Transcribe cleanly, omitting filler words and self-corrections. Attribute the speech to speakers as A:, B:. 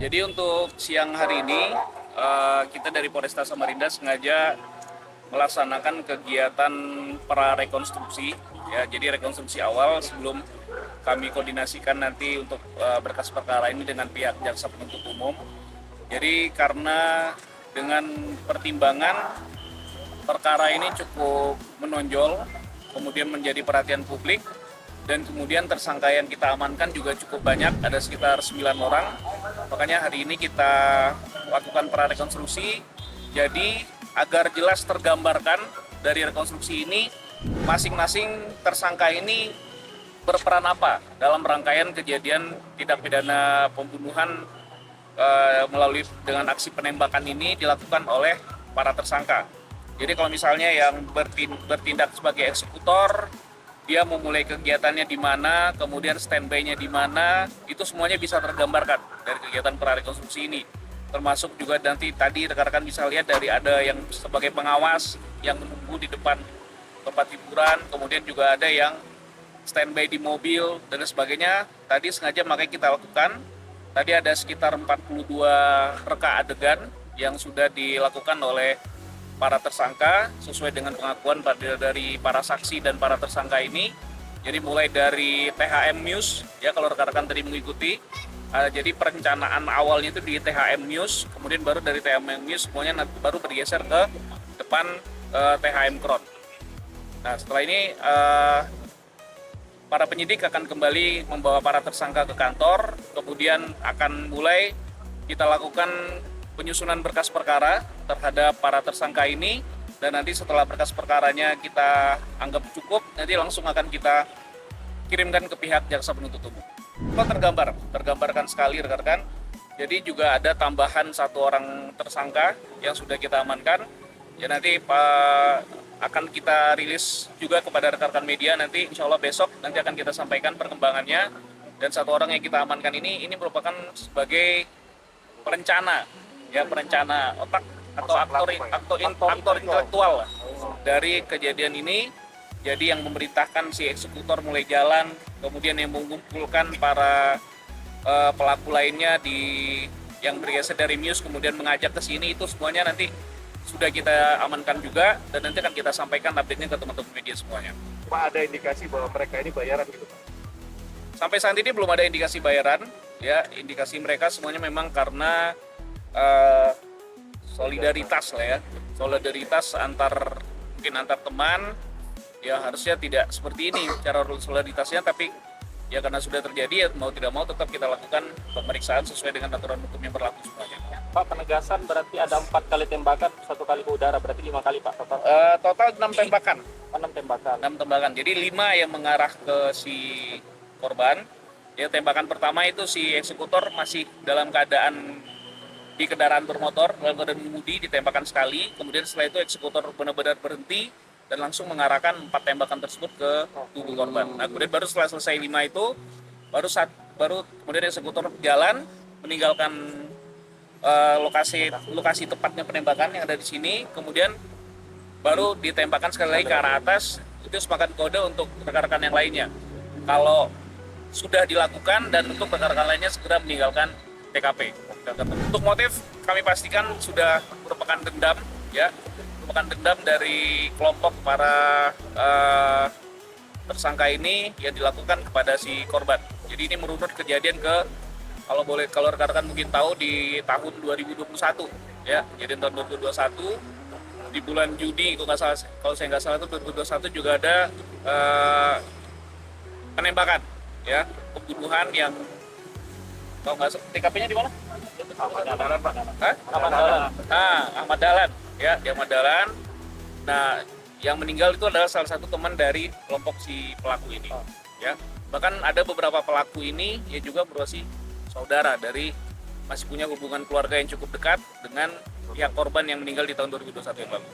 A: Jadi untuk siang hari ini kita dari Polresta Samarinda sengaja melaksanakan kegiatan prarekonstruksi ya. Jadi rekonstruksi awal sebelum kami koordinasikan nanti untuk berkas perkara ini dengan pihak jaksa penuntut umum. Jadi karena dengan pertimbangan perkara ini cukup menonjol, kemudian menjadi perhatian publik, dan kemudian tersangka yang kita amankan juga cukup banyak, ada sekitar 9 orang. Makanya hari ini kita lakukan prarekonstruksi, jadi agar jelas tergambarkan dari rekonstruksi ini masing-masing tersangka ini berperan apa dalam rangkaian kejadian tindak pidana pembunuhan melalui dengan aksi penembakan ini dilakukan oleh para tersangka. Jadi kalau misalnya yang bertindak sebagai eksekutor, dia memulai kegiatannya di mana, kemudian standby-nya di mana, itu semuanya bisa tergambarkan dari kegiatan prarekonstruksi ini. Termasuk juga nanti tadi rekan-rekan bisa lihat dari ada yang sebagai pengawas yang menunggu di depan tempat hiburan, kemudian juga ada yang standby di mobil dan sebagainya. Tadi sengaja makanya kita lakukan. Tadi ada sekitar 42 reka adegan yang sudah dilakukan oleh para tersangka sesuai dengan pengakuan dari para saksi dan para tersangka ini. Jadi mulai dari THM News ya, kalau rekan-rekan tadi mengikuti, jadi perencanaan awalnya itu di THM News, kemudian baru dari THM News semuanya baru bergeser ke depan THM Crown. Nah setelah ini para penyidik akan kembali membawa para tersangka ke kantor, kemudian akan mulai kita lakukan penyusunan berkas perkara terhadap para tersangka ini, dan nanti setelah berkas perkaranya kita anggap cukup, nanti langsung akan kita kirimkan ke pihak jaksa penuntut umum. Kok tergambarkan sekali rekan-rekan. Jadi juga ada tambahan 1 orang tersangka yang sudah kita amankan. Ya nanti akan kita rilis juga kepada rekan-rekan media nanti, insya Allah besok nanti akan kita sampaikan perkembangannya. Dan 1 orang yang kita amankan ini merupakan sebagai perencana otak atau aktor intelektual dari kejadian ini. Jadi yang memerintahkan si eksekutor mulai jalan, kemudian yang mengumpulkan para pelaku lainnya yang bergeser dari Muse kemudian mengajak ke sini, itu semuanya nanti sudah kita amankan juga, dan nanti akan kita sampaikan update-nya ke teman-teman media semuanya.
B: Pak, ada indikasi bahwa mereka ini bayaran gitu Pak?
A: Sampai saat ini belum ada indikasi bayaran ya. Indikasi mereka semuanya memang karena solidaritas lah ya, solidaritas mungkin antar teman ya. Harusnya tidak seperti ini cara solidaritasnya, tapi ya karena sudah terjadi ya mau tidak mau tetap kita lakukan pemeriksaan sesuai dengan aturan hukum yang berlaku semuanya.
C: Pak, penegasan berarti ada 4 kali tembakan, 1 kali ke udara, berarti 5 kali Pak total?
A: Total 6 tembakan.
C: 6 tembakan.
A: 6 tembakan. Jadi 5 yang mengarah ke si korban. Ya, tembakan pertama itu si eksekutor masih dalam keadaan di kendaraan bermotor, dalam keadaan mengemudi, ditembakkan sekali. Kemudian setelah itu eksekutor benar-benar berhenti dan langsung mengarahkan 4 tembakan tersebut ke tubuh korban. Nah, kemudian baru setelah selesai 5 itu, baru kemudian eksekutor jalan meninggalkan lokasi tepatnya penembakan yang ada di sini, kemudian baru ditembakkan sekali lagi ke arah atas. Itu sepakat kode untuk rekan-rekan yang lainnya kalau sudah dilakukan, dan untuk rekan-rekan lainnya segera meninggalkan TKP. Untuk motif kami pastikan sudah merupakan dendam ya, merupakan dendam dari kelompok para tersangka ini yang dilakukan kepada si korban. Jadi ini merunut kejadian kalau rekan-rekan mungkin tahu di tahun 2021 ya. Jadi tahun 2021 di bulan Juni kalau saya nggak salah itu 2021 juga ada penembakan ya, pembunuhan yang kalau nggak salah TKP-nya di mana?
C: Ahmad Dahlan Pak.
A: Ahmad Dahlan. Ahmad Dahlan ya, di Ahmad Dahlan. Nah, yang meninggal itu adalah salah satu teman dari kelompok si pelaku ini ya. Bahkan ada beberapa pelaku ini ya juga merupakan saudara dari, masih punya hubungan keluarga yang cukup dekat dengan pihak korban yang meninggal di tahun 2021 yang lalu.